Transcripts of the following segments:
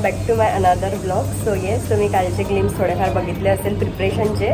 Back to my another blog. So yes, तुम्ही कालचे glimpse थोडेफार बघितले असेल प्रिपरेशनचे.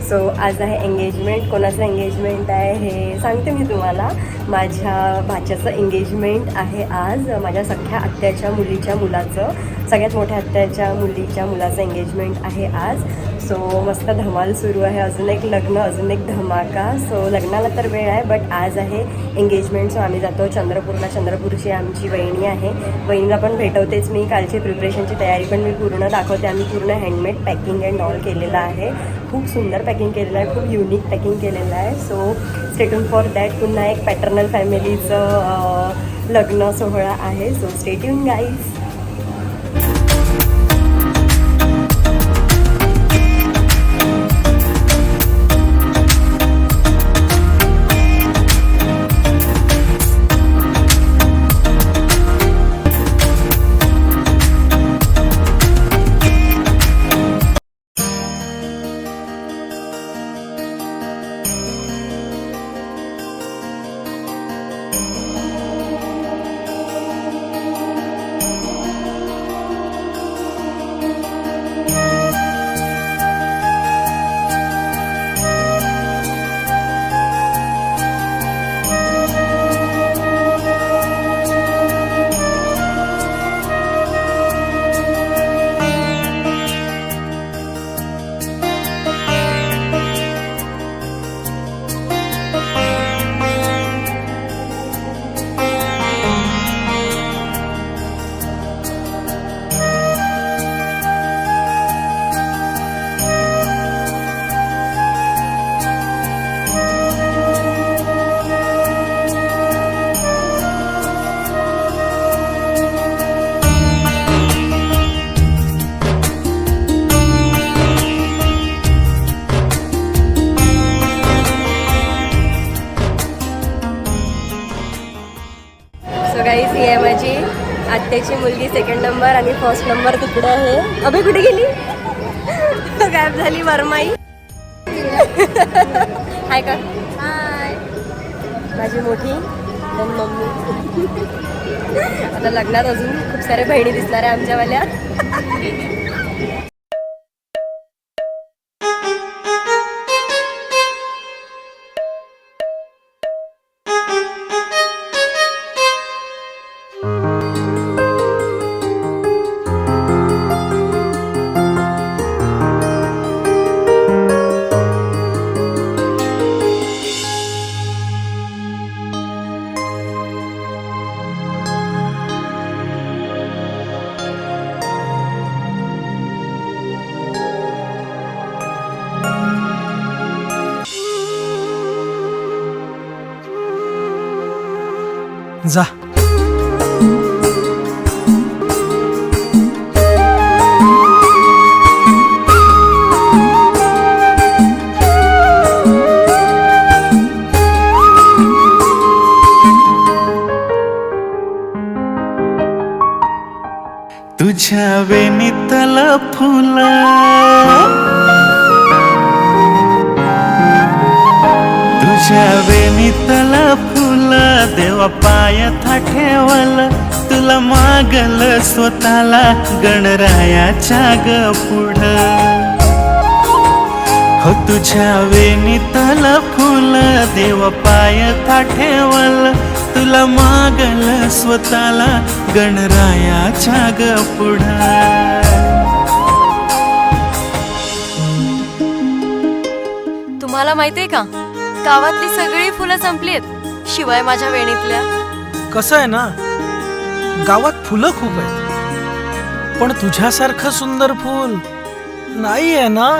सो आज आहे एंगेजमेंट. कोणाचं एंगेजमेंट आहे हे सांगते मी तुम्हाला. माझ्या भाच्याचं एंगेजमेंट आहे आज. माझ्या सख्या आत्याच्या मुलीच्या मुलाचं, सगळ्यात मोठ्या आत्याच्या मुलीच्या मुलाचं एंगेजमेंट आहे आज. सो मस्त धमाल सुरू आहे. अजून एक लग्न, अजून एक धमाका. सो लग्नाला तर वेळ आहे, बट आज आहे एंगेजमेंट. सो आम्ही जातो चंद्रपूरला. चंद्रपूरची आमची वहिनी आहे. वहिनीला पण भेटवतेच मी. कालची प्रिपरेशनची तयारी पण मी पूर्ण दाखवते. आम्ही पूर्ण हँडमेड पॅकिंग अँड ऑल केलेलं आहे. खूप सुंदर पॅकिंग केलेलं आहे, खूप युनिक पॅकिंग केलेलं आहे. So stay tune for that. पुन्हा एक पॅटर्नल फॅमिलीचं लग्न सोहळा आहे. So stay tune guys. Guys, ही आहे माझी आत्याची मुलगी. सेकंड नंबर आणि फर्स्ट नंबर तिकडे आहे. अभि कुठे गेली? गायब झाली वरमाई. हाय का? हाय. माझी मोठी मम्मी. आता लग्नात अजून खूप साऱ्या बहिणी दिसणार आहे आमच्यावाल्या. जा. तुझ्या वेणीतल फुलं, तुझ्या वेणीतल फुलं देवा पायथा ठेवल. तुला मागल स्वतःला गणरायाच्या ग पुढं. हो तुझ्या वेणीतल फुलं देवा पायथा ठेवल. तुला मागल स्वतःला गणरायाच्या ग पुढं. तुम्हाला माहितीये का, गावातली सगळी फुलं संपलीत, शिवाय माझ्या वेणीतल्या. कसं आहे ना, गावात फुलं खूप आहेत, पण तुझ्यासारखं सुंदर फूल नाही आहे ना.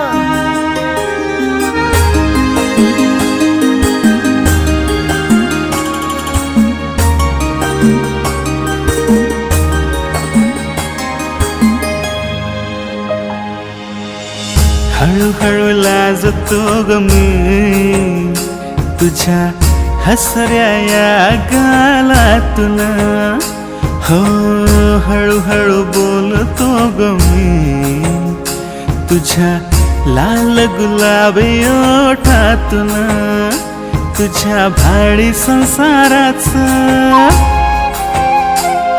हळूहळू लाजतो ग मी तुझ्या हसऱ्या या गालातून. हो हळूहळू बोलतो ग मी तुझ्या लाल गुलाबी ओठातून. तुझ्या भाडी संसाराचं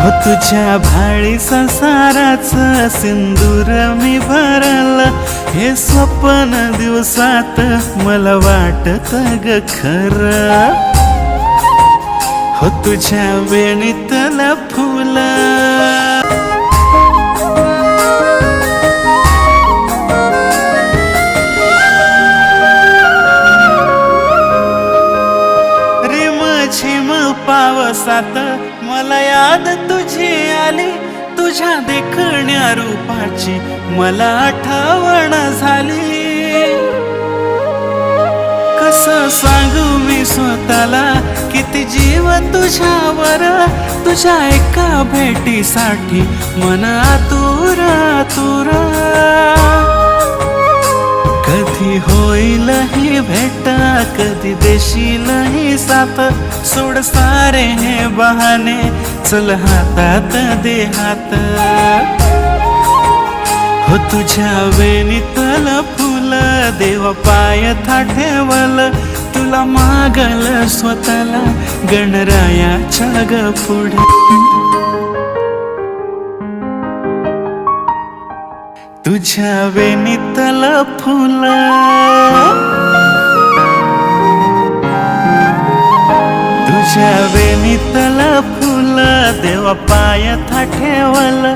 हो तुझ्या भाळी संसाराचं सिंदूर मी भरलं, हे स्वप्न दिवसात मला वाटत ग खरं. हो तुझ्या वेणीतलं फुलं पावसात मला याद तुझी आली, तुझ्या देखण्या रूपाची मला आठवण झाली. कसं सांगू मी स्वतःला किती जीव तुझ्यावर, तुझ्या एका भेटीसाठी मन आतुर आतुर. कधी होईल ही भेट, कधी देशील ही साथ, सोड सारे हे बहाने, चल हातात दे हात. हो तुझ्या वेणीतल फुल देव पायथा ठेवल, तुला मागल स्वतःला गणरायाच्या ग पुढे. तुझ्या वेणीतल फुल, तुझ्या वेणीतल फुल देवा पायथा ठेवल,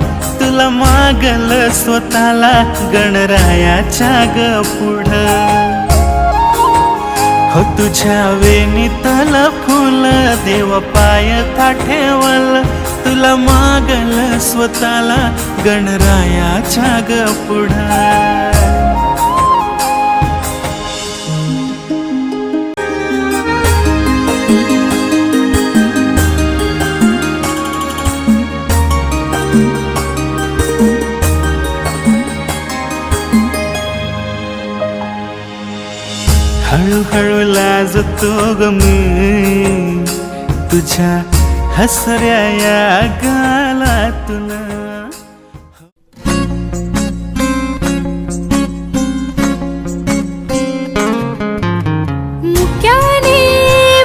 तुला मागल स्वतःला गणरायाच्या ग पुढ. हो तुझ्या वेणीतल फुल देवा पायथा ठेवल, तुला मागल स्वतःला गणरायाच्या ग पुढ. हळूहळू लाजतो ग मी तुझ्या हसऱ्या या गालातून. मुक्याने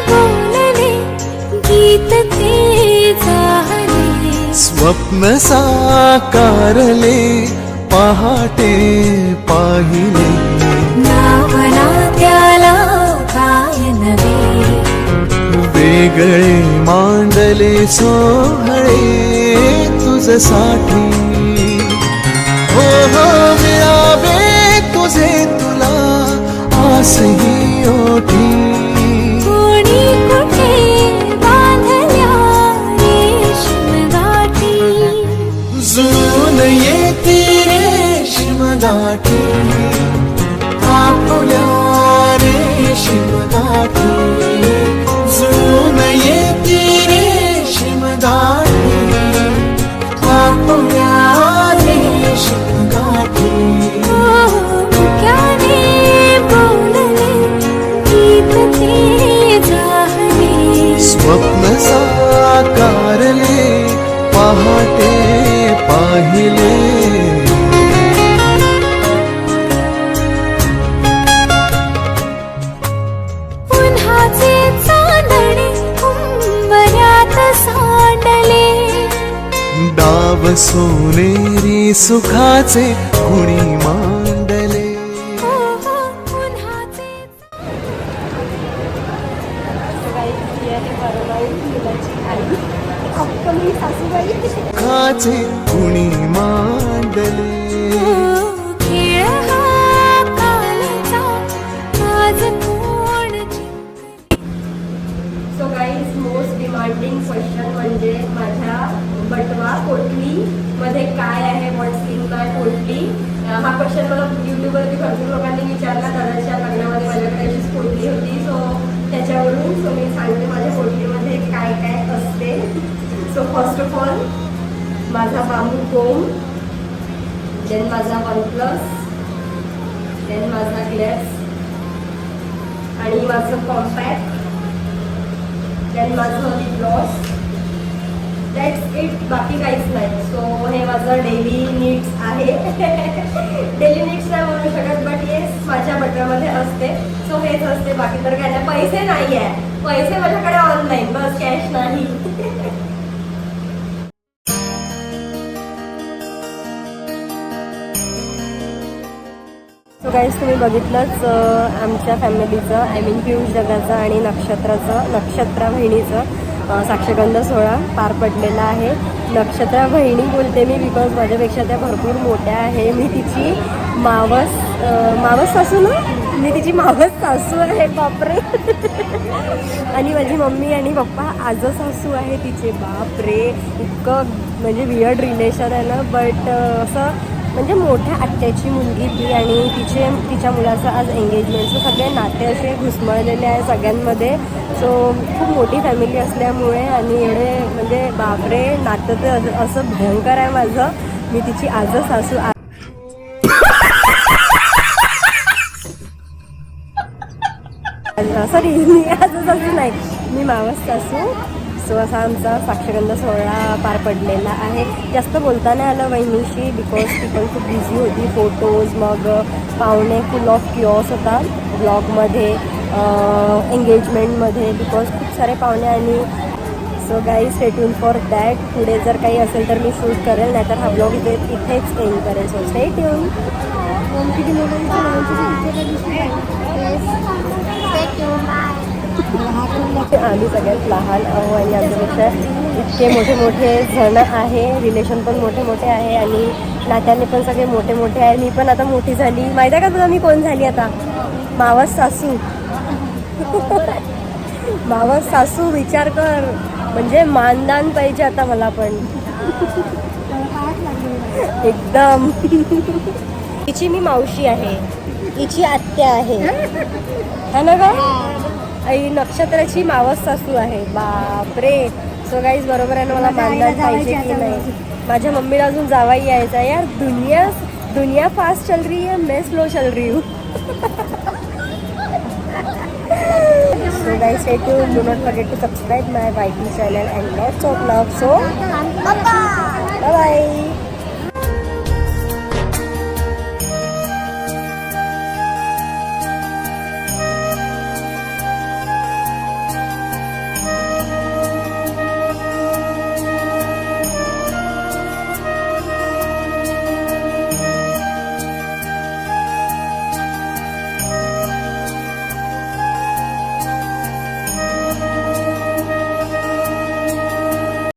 बोलले गीत ते झाले, स्वप्न साकारले पहाटे पाहिले. नावना त्याला काय नवे, वेगळे मांडले सोहळे तुझसाठी. हो हो मिळावे तुझे तुला आसही ओठी. कोणी कुठे बांधल्या रेशीम गाठी, जुळून येते रेशीम गाठी, आपुल्या रेशीम गाठी. जुळून येते रेशीम गाठी, आपुल्या रेशीम गाठी. मुक्याने बोलले गीत ते झाले, स्वप्न साकारले पहाटे पाहिले. उन्हाचे चांदणे उंबऱ्यात सांडले, डाव सोनेरी सुखाचे कुणी मांडले. उन्हाचे सुखाचे कुणी मांडले. खेळ हा कालचा आज कोण जिंकले. So guys most demanding question म्हणजे माझ्या बटवा पोटली मध्ये काय आहे, व्हॉट्स इन माय पोटली. हा क्वेश्चन मला यूट्यूबवरती भरपूर लोकांनी विचारला. दादाच्या लग्नामध्ये माझ्याकडे अशीच पोटली होती, सो त्याच्यावरून मी सांगते माझ्या पोटलीमध्ये काय काय असते. सो फर्स्ट ऑफ ऑल माझा बांबू कोम, देन माझा OnePlus, देन माझा ग्लेप्स आणि माझं कॉम्पॅक्ट, देन माझं लिप ग्लॉस. दॅट्स इट, बाकी काहीच नाही. सो हे माझं डेली नीड्स आहे. डेली नीड्स नाही म्हणू शकत, बट येस माझ्या बटनामध्ये असते. सो हेच असते, बाकी तर काय नाही. पैसे नाही आहे, पैसे माझ्याकडे ऑनलाईन, बस कॅश नाही. सो गाईज तुम्ही बघितलंच आमच्या फॅमिलीचं आय मीन पियुष जगाचं आणि नक्षत्रा बहिणीचं साक्षगंध सोहळा पार पडलेला आहे. नक्षत्रा बहिणी बोलते मी बिकॉज माझ्यापेक्षा त्या भरपूर मोठ्या आहे. मी तिची मावस सासू ना, मी तिची मावस सासू आहे. बापरे. आणि माझी मम्मी आणि पप्पा आजो सासू आहे तिचे. बापरे, इतकं म्हणजे वियर्ड रिलेशन आहे ना. बट असं म्हणजे मोठ्या आत्याची मुलगी ती आणि तिच्या मुलाचं आज एंगेजमेंट. सो सगळे नाते असे घुसमळलेले आहे सगळ्यांमध्ये. सो खूप मोठी फॅमिली असल्यामुळे आणि एवढे म्हणजे बापरे नातं तर असं भयंकर आहे माझं. मी तिची आजच सासू सॉरी मी आजच सासू नाही, मी मावस सासू. सो असा आमचा साक्षगंध सोहळा पार पडलेला आहे. जास्त बोलता नाही आलं वहिनीशी बिकॉज ती पण खूप बिझी होती. फोटोज मग पाहुणे फुल ऑफ क्युअर्स होता ब्लॉगमध्ये एंगेजमेंटमध्ये बिकॉज खूप सारे पाहुणे. आणि so guys stay tune for that. पुढे जर काही असेल तर मी शूट करेल, नाहीतर हा ब्लॉग इथेच एंड करेल. So stay tune. आम्ही सगळ्यात लहान आहो आणि आमच्यापेक्षा इतके मोठे मोठे जण आहे. रिलेशन पण मोठे मोठे आहे आणि नात्याने पण सगळे मोठे मोठे आहे. मी पण आता मोठी झाली. माहिती आहे का तुला मी कोण झाली आता? मावस सासू. मावस सासू विचार कर. म्हणजे मानदान पाहिजे आता मला पण एकदम. तिची मी मावशी आहे, तिची आत्या आहे है ना का? आई नक्षत्राची मावस सासू आहे. बापरे. सो गाईज बरोबर आहे ना, मला मानदान पाहिजे की नाही. माझ्या मम्मीला अजून जावाई यायचा. यार दुनिया फास्ट चल रही है, मैं स्लो चल रही हूँ. So guys, stay tuned. Do not forget to subscribe my YT channel and lots of love. So bye bye.